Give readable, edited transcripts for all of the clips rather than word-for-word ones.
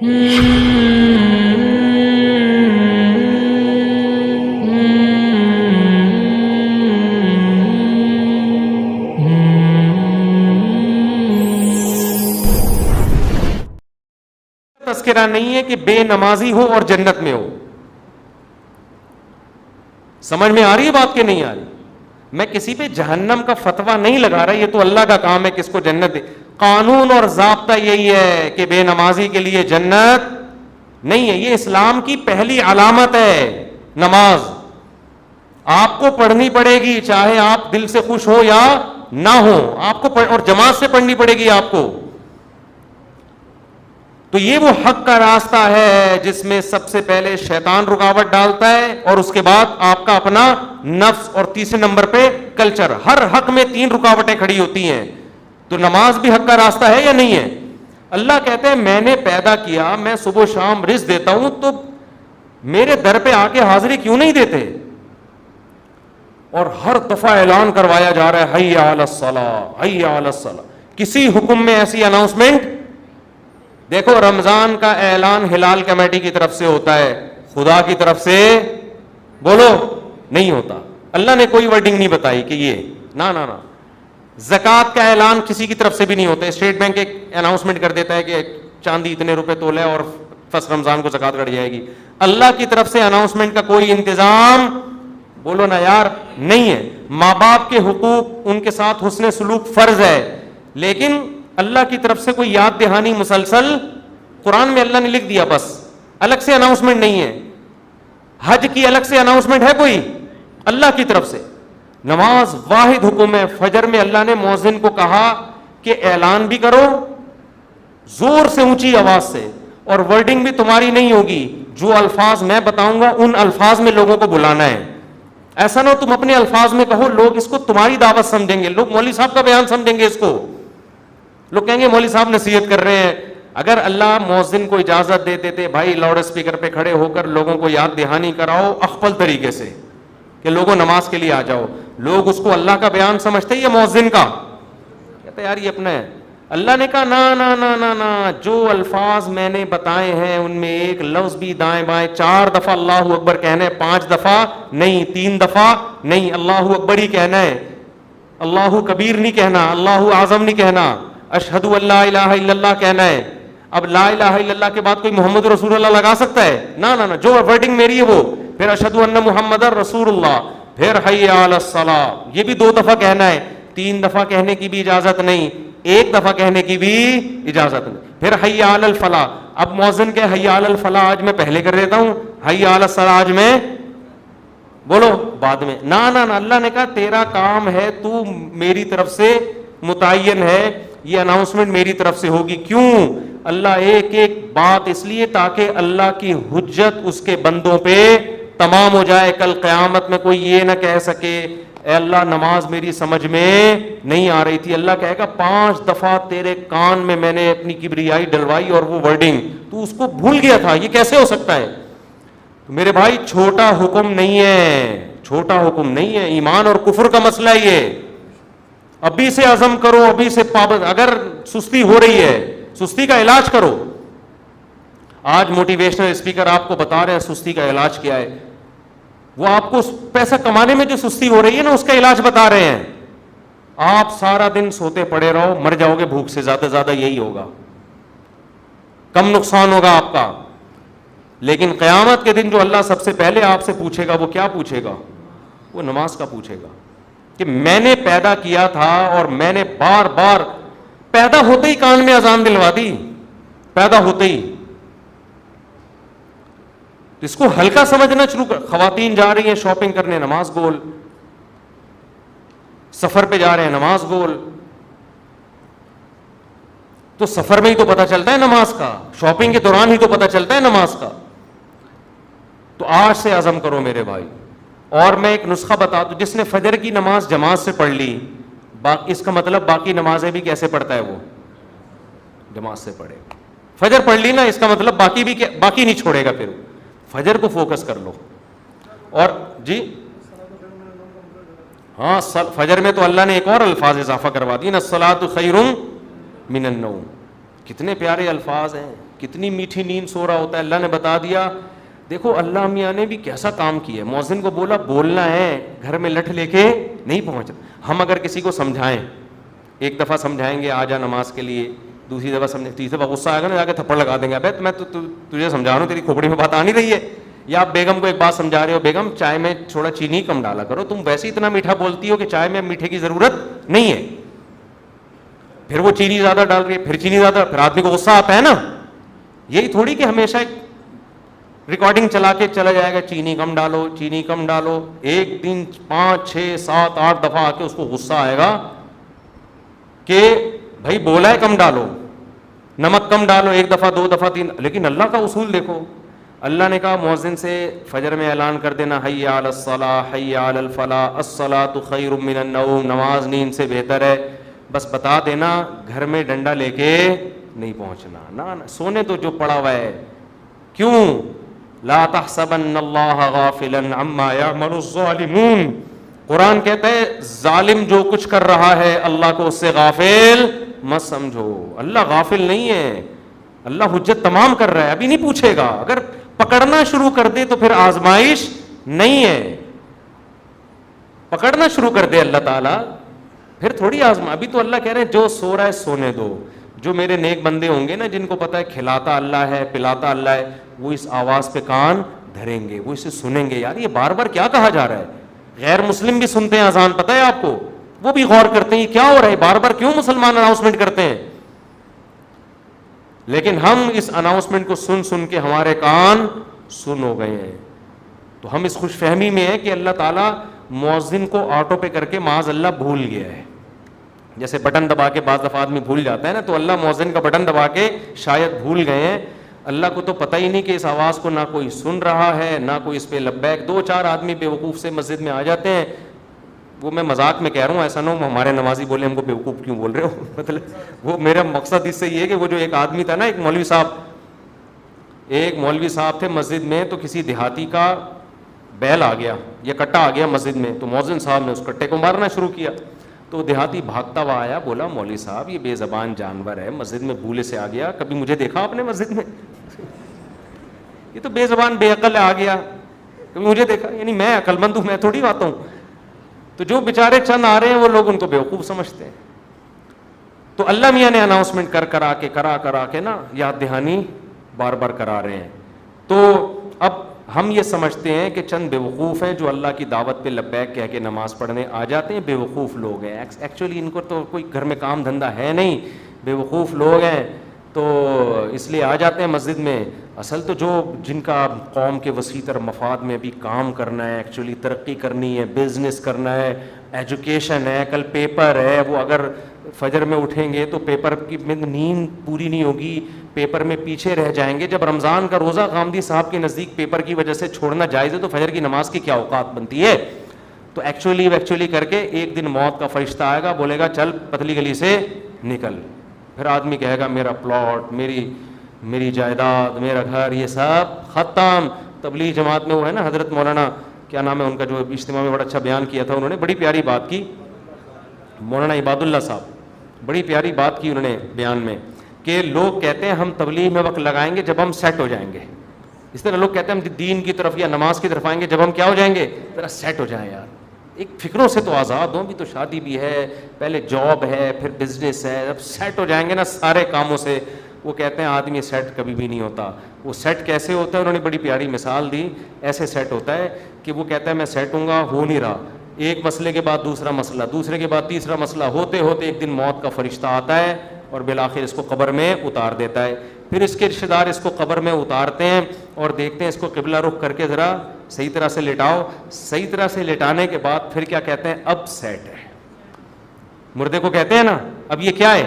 تذکرہ نہیں ہے کہ بے نمازی ہو اور جنت میں ہو. سمجھ میں آ رہی ہے بات کہ نہیں آ رہی؟ میں کسی پہ جہنم کا فتویٰ نہیں لگا رہا, یہ تو اللہ کا کام ہے کس کو جنت دے. قانون اور ضابطہ یہی ہے کہ بے نمازی کے لیے جنت نہیں ہے. یہ اسلام کی پہلی علامت ہے نماز. آپ کو پڑھنی پڑے گی چاہے آپ دل سے خوش ہو یا نہ ہو, آپ کو اور جماعت سے پڑھنی پڑے گی آپ کو. تو یہ وہ حق کا راستہ ہے جس میں سب سے پہلے شیطان رکاوٹ ڈالتا ہے اور اس کے بعد آپ کا اپنا نفس, اور تیسرے نمبر پہ کلچر. ہر حق میں 3 رکاوٹیں کھڑی ہوتی ہیں. تو نماز بھی حق کا راستہ ہے یا نہیں ہے؟ اللہ کہتے ہیں میں نے پیدا کیا, میں صبح و شام رزق دیتا ہوں, تو میرے در پہ آ کے حاضری کیوں نہیں دیتے؟ اور ہر دفعہ اعلان کروایا جا رہا ہے حی علی الصلاۃ حی علی الصلاۃ. کسی حکم میں ایسی اناؤنسمنٹ دیکھو, رمضان کا اعلان ہلال کمیٹی کی طرف سے ہوتا ہے, خدا کی طرف سے بولو نہیں ہوتا. اللہ نے کوئی ورڈنگ نہیں بتائی کہ یہ نا. زکوٰۃ کا اعلان کسی کی طرف سے بھی نہیں ہوتا. اسٹیٹ بینک ایک اناؤنسمنٹ کر دیتا ہے کہ چاندی اتنے روپے تولے اور فرسٹ رمضان کو زکوٰۃ کٹ جائے گی. اللہ کی طرف سے اناؤنسمنٹ کا کوئی انتظام بولو نا یار نہیں ہے. ماں باپ کے حقوق, ان کے ساتھ حسن سلوک فرض ہے, لیکن اللہ کی طرف سے کوئی یاد دہانی مسلسل قرآن میں اللہ نے لکھ دیا, بس الگ سے اناؤنسمنٹ نہیں ہے. حج کی الگ سے اناؤنسمنٹ ہے کوئی؟ اللہ کی طرف سے. نماز واحد حکم ہے. فجر میں اللہ نے مؤذن کو کہا کہ اعلان بھی کرو زور سے, اونچی آواز سے, اور ورڈنگ بھی تمہاری نہیں ہوگی, جو الفاظ میں بتاؤں گا ان الفاظ میں لوگوں کو بلانا ہے. ایسا نہ ہو تم اپنے الفاظ میں کہو, لوگ اس کو تمہاری دعوت سمجھیں گے, لوگ مولوی صاحب کا بیان سمجھیں گے اس کو, لوگ کہیں گے مولوی صاحب نصیحت کر رہے ہیں. اگر اللہ مؤذن کو اجازت دیتے تھے بھائی لاؤڈ اسپیکر پہ کھڑے ہو کر لوگوں کو یاد دہانی کراؤ اخفل طریقے سے کہ لوگوں نماز کے لیے آ جاؤ, لوگ اس کو اللہ کا بیان سمجھتے یا مؤذن کا؟ کہتے یار یہ اپنا ہے. اللہ نے کہا نا نا نا نا نا, جو الفاظ میں نے بتائے ہیں ان میں ایک لفظ بھی دائیں بائیں 4 دفعہ اللہ اکبر کہنا ہے, 5 دفعہ نہیں, 3 دفعہ نہیں, اللہ اکبر ہی کہنا ہے, اللہ کبیر نہیں کہنا, اللہ اعظم نہیں کہنا, اشہد ان لا الہ الا اللہ کہنا ہے. اب لا الہ الا اللہ کے بعد کوئی محمد رسول اللہ لگا سکتا ہے؟ نا, جو ورڈنگ میری ہے وہ, پھر اشہد ان محمد رسول اللہ, پھر حی علی الصلاۃ, یہ بھی 2 دفعہ کہنا ہے, 3 دفعہ کہنے کی بھی اجازت نہیں, 1 دفعہ کہنے کی بھی اجازت نہیں, پھر حی علی الفلاح. اب مؤذن کہ حی علی الفلاح آج میں پہلے کر دیتا ہوں, حی علی الصلاۃ آج میں بولو بعد میں. نا, اللہ نے کہا تیرا کام ہے, تو میری طرف سے متعین ہے, یہ اناؤنسمنٹ میری طرف سے ہوگی. کیوں؟ اللہ ایک ایک بات اس لیے تاکہ اللہ کی حجت اس کے بندوں پہ تمام ہو جائے. کل قیامت میں کوئی یہ نہ کہہ سکے اے اللہ نماز میری سمجھ میں نہیں آ رہی تھی. اللہ کہے گا 5 دفعہ تیرے کان میں نے اپنی کبریائی ڈلوائی اور وہ ورڈنگ تو اس کو بھول گیا تھا, یہ کیسے ہو سکتا ہے؟ تو میرے بھائی چھوٹا حکم نہیں ہے, چھوٹا حکم نہیں ہے, ایمان اور کفر کا مسئلہ یہ. ابھی سے عزم کرو, ابھی سے پابند. اگر سستی ہو رہی ہے سستی کا علاج کرو. آج موٹیویشنل اسپیکر آپ کو بتا رہے ہیں سستی کا علاج کیا ہے. وہ آپ کو پیسہ کمانے میں جو سستی ہو رہی ہے نا اس کا علاج بتا رہے ہیں. آپ سارا دن سوتے پڑے رہو, مر جاؤ گے بھوک سے, زیادہ سے زیادہ یہی ہوگا, کم نقصان ہوگا آپ کا. لیکن قیامت کے دن جو اللہ سب سے پہلے آپ سے پوچھے گا وہ کیا پوچھے گا؟ وہ نماز کا پوچھے گا کہ میں نے پیدا کیا تھا اور میں نے بار بار پیدا ہوتے ہی کان میں اذان دلوا دی, پیدا ہوتے ہی. اس کو ہلکا سمجھنا شروع کر. خواتین جا رہی ہیں شاپنگ کرنے, نماز گول. سفر پہ جا رہے ہیں, نماز گول. تو سفر میں ہی تو پتہ چلتا ہے نماز کا, شاپنگ کے دوران ہی تو پتہ چلتا ہے نماز کا. تو آج سے عزم کرو میرے بھائی. اور میں ایک نسخہ بتا دوں, جس نے فجر کی نماز جماعت سے پڑھ لی, اس کا مطلب باقی نمازیں بھی کیسے پڑھتا ہے وہ؟ جماعت سے پڑھے. فجر پڑھ لی نا, اس کا مطلب باقی نہیں چھوڑے گا. پھر فجر کو فوکس کر لو. اور جی ہاں, فجر میں تو اللہ نے ایک اور الفاظ اضافہ کروا دی نا, الصلاۃ خیر من النوم. کتنے پیارے الفاظ ہیں. کتنی میٹھی نیند سو رہا ہوتا ہے, اللہ نے بتا دیا. دیکھو اللہ میاں نے بھی کیسا کام کیا ہے, مؤذن کو بولا بولنا ہے, گھر میں لٹھ لے کے نہیں پہنچنا. ہم اگر کسی کو سمجھائیں, ایک دفعہ سمجھائیں گے آ جا نماز کے لیے, دوسری دفعہ سمجھیں, تیسری دفعہ غصہ آئے گا نا, جا کے تھپڑ لگا دیں گے, ابے میں تجھے سمجھا رہا ہوں, تیری کھوپڑی میں بات آ نہیں رہی ہے. یا آپ بیگم کو ایک بات سمجھا رہے ہو, بیگم چائے میں تھوڑا چینی کم ڈالا کرو, تم ویسے اتنا میٹھا بولتی ہو کہ چائے میں میٹھے کی ضرورت نہیں ہے. پھر وہ چینی زیادہ ڈال رہی ہے, پھر چینی زیادہ, پھر آدمی کو غصہ آتا ہے نا. یہی تھوڑی کہ ہمیشہ ریکارڈنگ چلا کے چلا جائے گا, چینی کم ڈالو, چینی کم ڈالو. ایک دن 5 6 7 8 دفعہ آ کے اس کو غصہ آئے گا کہ بھائی بولا ہے کم ڈالو, نمک کم ڈالو, 1 دفعہ 2 دفعہ 3. لیکن اللہ کا اصول دیکھو, اللہ نے کہا مؤذن سے فجر میں اعلان کر دینا, حی علی الصلاۃ حی علی الفلاح الصلاۃ خیر من النوم, نماز نیند سے بہتر ہے. بس بتا دینا, گھر میں ڈنڈا لے کے نہیں پہنچنا. نہ سونے تو جو پڑا ہوا ہے. کیوں؟ لا تحسبن اللہ غافلا عما یعمل الظالمون. قرآن کہتا ہے ظالم جو کچھ کر رہا ہے اللہ کو اس سے غافل مت سمجھو. اللہ غافل نہیں ہے, اللہ حجت تمام کر رہا ہے, ابھی نہیں پوچھے گا. اگر پکڑنا شروع کر دے تو پھر آزمائش نہیں ہے. پکڑنا شروع کر دے اللہ تعالیٰ پھر تھوڑی آزما. ابھی تو اللہ کہہ رہے ہیں جو سو رہا ہے سونے دو. جو میرے نیک بندے ہوں گے نا, جن کو پتا ہے کھلاتا اللہ ہے پلاتا اللہ ہے, وہ اس آواز پہ کان دھریں گے, وہ اسے سنیں گے. یار یہ بار بار کیا کہا جا رہا ہے. غیر مسلم بھی سنتے ہیں اذان, پتہ ہے آپ کو, وہ بھی غور کرتے ہیں یہ کیا ہو رہا ہے, بار بار کیوں مسلمان اناؤنسمنٹ کرتے ہیں. لیکن ہم اس اناؤنسمنٹ کو سن سن کے ہمارے کان سن ہو گئے ہیں. تو ہم اس خوش فہمی میں ہیں کہ اللہ تعالیٰ مؤذن کو آٹو پہ کر کے معاذ اللہ بھول گیا ہے. جیسے بٹن دبا کے بعض دفعہ آدمی بھول جاتا ہے نا, تو اللہ مؤذن کا بٹن دبا کے شاید بھول گئے ہیں. اللہ کو تو پتہ ہی نہیں کہ اس آواز کو نہ کوئی سن رہا ہے نہ کوئی اس پہ لبیک. 2-4 آدمی بیوقوف سے مسجد میں آ جاتے ہیں. وہ میں مذاق میں کہہ رہا ہوں, ایسا نہ ہو ہمارے نمازی بولے ہم کو بیوقوف کیوں بول رہے ہو. مطلب وہ میرا مقصد اس سے یہ ہے کہ وہ جو ایک آدمی تھا نا, ایک مولوی صاحب تھے مسجد میں, تو کسی دیہاتی کا بیل آ گیا یا کٹا آ گیا مسجد میں, تو مؤذن صاحب نے اس کٹے کو مارنا شروع کیا. تو دیہاتی بھاگتا ہوا آیا, بولا مولوی صاحب یہ بے زبان جانور ہے, مسجد میں بھولے سے آ گیا, کبھی مجھے دیکھا آپ نے مسجد میں؟ یہ تو بے زبان بے عقل آ گیا, کبھی مجھے دیکھا؟ یعنی میں عقل مند ہوں, میں تھوڑی آتا ہوں. تو جو بیچارے چند آ رہے ہیں وہ لوگ ان کو بیوقوف سمجھتے ہیں. تو اللہ میاں نے اناؤنسمنٹ کرا کے نا یاد دہانی بار بار کرا رہے ہیں. تو اب ہم یہ سمجھتے ہیں کہ چند بیوقوف ہیں جو اللہ کی دعوت پہ لبیک کہہ کے نماز پڑھنے آ جاتے ہیں. بیوقوف لوگ ہیں, ایکچولی ان کو تو کوئی گھر میں کام دھندا ہے نہیں, بیوقوف لوگ ہیں تو اس لیے آ جاتے ہیں مسجد میں. اصل تو جو جن کا قوم کے وسیع تر مفاد میں بھی کام کرنا ہے, ایکچولی ترقی کرنی ہے, بزنس کرنا ہے, ایجوکیشن ہے, کل پیپر ہے, وہ اگر فجر میں اٹھیں گے تو پیپر کی نیند پوری نہیں ہوگی, پیپر میں پیچھے رہ جائیں گے. جب رمضان کا روزہ غامدی صاحب کے نزدیک پیپر کی وجہ سے چھوڑنا جائز ہے تو فجر کی نماز کی کیا اوقات بنتی ہے. تو ایکچولی کر کے ایک دن موت کا فرشتہ آئے گا, بولے گا چل پتلی گلی سے نکل. پھر آدمی کہے گا میرا پلاٹ, میری جائیداد, میرا گھر, یہ سب ختم. تبلیغ جماعت میں وہ ہے نا حضرت مولانا کیا نام ہے ان کا, جو اجتماع میں بڑا اچھا بیان کیا تھا, انہوں نے بڑی پیاری بات کی, مولانا عباد اللہ صاحب, بڑی پیاری بات کی انہوں نے بیان میں, کہ لوگ کہتے ہیں ہم تبلیغ میں وقت لگائیں گے جب ہم سیٹ ہو جائیں گے. اس طرح لوگ کہتے ہیں ہم دین کی طرف یا نماز کی طرف آئیں گے جب ہم کیا ہو جائیں گے, ذرا سیٹ ہو جائیں. یار ایک فکروں سے تو آزاد ہوں, بھی تو شادی بھی ہے, پہلے جاب ہے, پھر بزنس ہے, جب سیٹ ہو جائیں گے نا سارے کاموں سے. وہ کہتے ہیں آدمی سیٹ کبھی بھی نہیں ہوتا. وہ سیٹ کیسے ہوتا ہے, انہوں نے بڑی پیاری مثال دی. ایسے سیٹ ہوتا ہے کہ وہ کہتا ہے میں سیٹ ہوں گا, ہو نہیں رہا, ایک مسئلے کے بعد دوسرا مسئلہ, دوسرے کے بعد تیسرا مسئلہ, ہوتے ہوتے ایک دن موت کا فرشتہ آتا ہے اور بالآخر اس کو قبر میں اتار دیتا ہے. پھر اس کے رشتہ دار اس کو قبر میں اتارتے ہیں اور دیکھتے ہیں اس کو قبلہ رخ کر کے ذرا صحیح طرح سے لٹاؤ. صحیح طرح سے لٹانے کے بعد پھر کیا کہتے ہیں, اب سیٹ ہے. مردے کو کہتے ہیں نا اب یہ کیا ہے,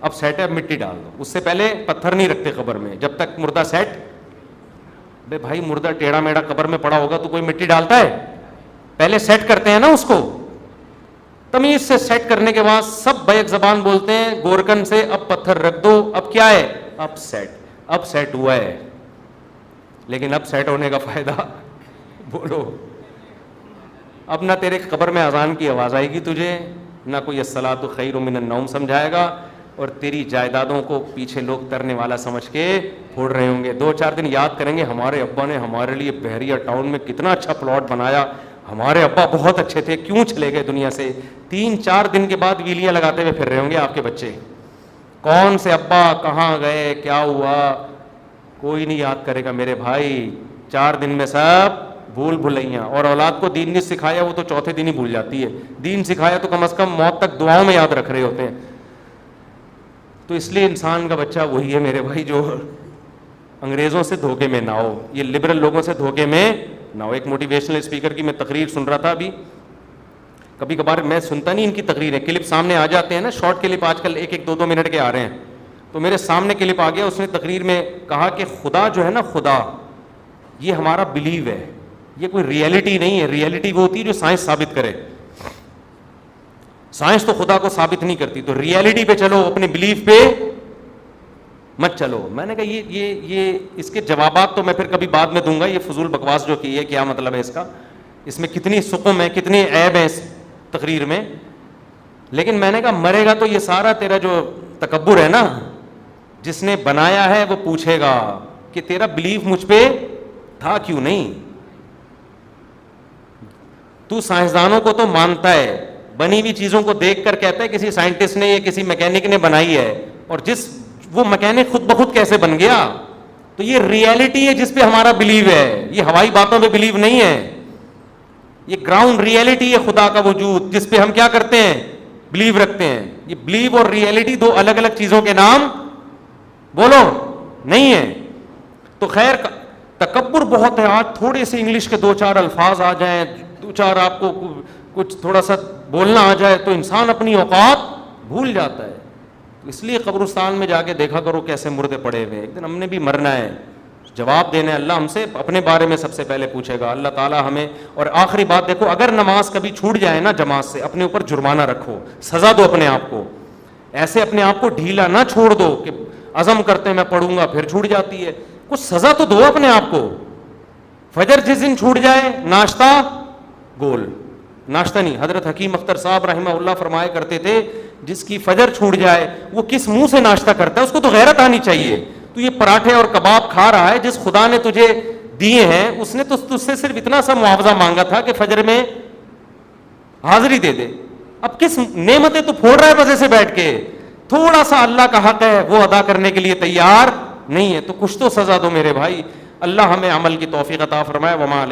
اب سیٹ ہے, اب مٹی ڈال دو. اس سے پہلے پتھر نہیں رکھتے قبر میں جب تک مردہ سیٹ. بے بھائی مردہ ٹیڑھا میڑھا قبر میں پڑا ہوگا تو کوئی مٹی ڈالتا ہے؟ پہلے سیٹ کرتے ہیں نا اس کو. تمیز سے سیٹ کرنے کے بعد سب بیک زبان بولتے ہیں گورکن سے, اب پتھر رکھ دو. اب کیا ہے, اب سیٹ ہوا ہے. لیکن اب سیٹ ہونے کا فائدہ بولو, اب نہ تیرے قبر میں اذان کی آواز آئے گی تجھے, نہ کوئی الصلاۃ خیر من النوم سمجھائے گا, اور تیری جائیدادوں کو پیچھے لوگ ترنے والا سمجھ کے پھوڑ رہے ہوں گے. 2-4 دن یاد کریں گے ہمارے ابا نے ہمارے لیے بحریہ ٹاؤن میں کتنا اچھا پلاٹ بنایا, ہمارے ابا بہت اچھے تھے, کیوں چلے گئے دنیا سے. 3-4 دن کے بعد ویلیاں لگاتے ہوئے پھر رہے ہوں گے آپ کے بچے, کون سے ابا کہاں گئے کیا ہوا, کوئی نہیں یاد کرے گا میرے بھائی. 4 دن میں سب بھول بھلائیاں. اور اولاد کو دین نہیں سکھایا وہ تو چوتھے دن ہی بھول جاتی ہے, دین سکھایا تو کم از کم موت تک دعاؤں میں یاد رکھ رہے ہوتے ہیں. تو اس لیے انسان کا بچہ وہی ہے میرے بھائی جو انگریزوں سے دھوکے میں نہ ہو, یہ لبرل لوگوں سے دھوکے میں نہ ہو. ایک موٹیویشنل اسپیکر کی میں تقریر سن رہا تھا ابھی, کبھی کبھار میں سنتا نہیں ان کی تقریریں, کلپ سامنے آ جاتے ہیں نا, شارٹ کلپ آج کل 1-2 منٹ کے آ رہے ہیں, تو میرے سامنے کلپ آ گیا, اس نے تقریر میں کہا کہ خدا جو ہے نا, خدا یہ ہمارا بلیو ہے, یہ کوئی ریئلٹی نہیں ہے. ریئلٹی وہ ہوتی ہے جو سائنس ثابت کرے, سائنس تو خدا کو ثابت نہیں کرتی. تو ریئلٹی پہ چلو, اپنے بلیف پہ مت چلو. میں نے کہا یہ اس کے جوابات تو میں پھر کبھی بعد میں دوں گا, یہ فضول بکواس جو کی ہے کیا مطلب ہے اس کا, اس میں کتنی سقم ہے, کتنی عیب ہے اس تقریر میں. لیکن میں نے کہا مرے گا تو یہ سارا تیرا جو تکبر ہے نا, جس نے بنایا ہے وہ پوچھے گا کہ تیرا بلیف مجھ پہ تھا کیوں نہیں. تو سائنسدانوں کو تو مانتا ہے, بنی ہوئی چیزوں کو دیکھ کر کہتا ہے کسی سائنٹسٹ نے یا کسی میکینک نے بنائی ہے, اور وہ میکینک خود بخود کیسے بن گیا. تو یہ ریئلٹی ہے جس پہ ہمارا بلیو ہے, یہ ہوائی باتوں پہ بلیو نہیں ہے, یہ گراؤنڈ ریئلٹی ہے خدا کا وجود جس پہ ہم کیا کرتے ہیں, بلیو رکھتے ہیں. یہ بلیو اور ریئلٹی 2 الگ الگ چیزوں کے نام بولو نہیں ہے. تو خیر تکبر بہت ہے. آج تھوڑے سے انگلش کے 2-4 الفاظ آ جائیں, 2-4 آپ کو کچھ تھوڑا سا بولنا آ جائے تو انسان اپنی اوقات بھول جاتا ہے. اس لیے قبرستان میں جا کے دیکھا کرو کیسے مردے پڑے ہوئے, ایک دن ہم نے بھی مرنا ہے, جواب دینا ہے. اللہ ہم سے اپنے بارے میں سب سے پہلے پوچھے گا اللہ تعالیٰ ہمیں. اور آخری بات دیکھو, اگر نماز کبھی چھوٹ جائے نا جماعت سے, اپنے اوپر جرمانہ رکھو, سزا دو اپنے آپ کو. ایسے اپنے آپ کو ڈھیلا نہ چھوڑ دو کہ عزم کرتے میں پڑھوں گا پھر چھوٹ جاتی ہے. کچھ سزا تو دو اپنے آپ کو. فجر جس دن چھوٹ جائے ناشتہ گول, ناشتہ نہیں. حضرت حکیم اختر صاحب رحمہ اللہ فرمایا کرتے تھے جس کی فجر چھوٹ جائے وہ کس منہ سے ناشتہ کرتا ہے, اس کو تو غیرت آنی چاہیے. تو یہ پراٹھے اور کباب کھا رہا ہے, جس خدا نے تجھے دیے ہیں اس نے تو تجھ سے صرف اتنا سا معاوضہ مانگا تھا کہ فجر میں حاضری دے دے. اب کس نعمتیں تو پھوڑ رہا ہے بس ایسے بیٹھ کے, تھوڑا سا اللہ کا حق ہے وہ ادا کرنے کے لیے تیار نہیں ہے, تو کچھ تو سزا دو میرے بھائی. اللہ ہمیں عمل کی توفیق عطا فرمائے. وما